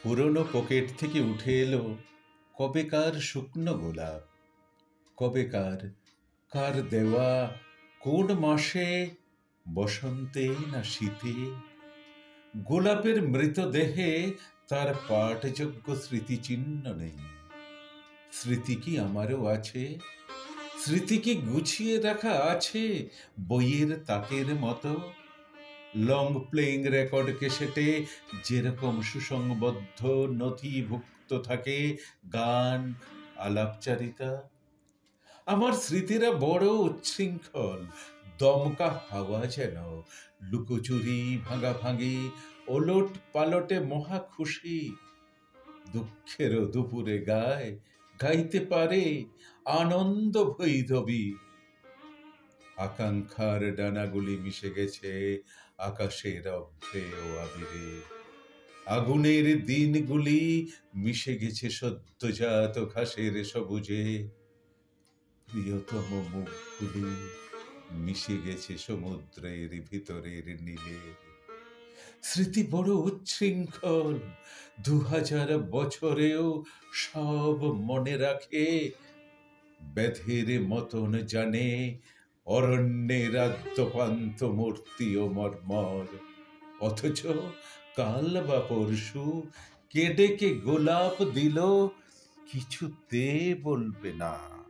পুরনো পকেট থেকে উঠে এলো কবেকার শুকনো গোলাপ। কবেকার, কার দেওয়া, কোন মাসে, বসন্তে না শীতে। গোলাপের মৃতদেহে তার পাঠযোগ্য স্মৃতিচিহ্ন নেই। স্মৃতি কি আমারও আছে? স্মৃতি কি গুছিয়ে রাখা আছে বইয়ের তাকের মতো? লং প্লেইং রেকর্ড কেসেটে যেরকম সুসংবদ্ধ নথিভুক্ত থাকে গান, আলাপচারিতা। আমার স্মৃতিরা বড় উচ্ছৃঙ্খল, দমকা হাওয়া যেন, লুকোচুরি, ভাঙাভাঙি, ওলট পালটে মহা খুশি। দুঃখেরও দুপুরে গায়, গাইতে পারে আনন্দ ভৈরবী। আকাঙ্ক্ষার ডানাগুলি মিশে গেছে আকাশের অভ্রে ও আবিরে। আগুনের দিনগুলি মিশে গেছে সদ্যজাত ঘাসের সবুজে। প্রিয়তম মুখগুলি মিশে গেছে সমুদ্রের ভিতরের নীলে। স্মৃতি বড় উচ্ছৃঙ্খল, ২০০০ বছরেও সব মনে রাখে। ব্যাধির মতন জানে অরণ্যের আদ্যপান্ত মূর্তি ও মর্মর। অথচ কাল বা পরশু কে ডেকে গোলাপ দিল কিছুতে বলবে না।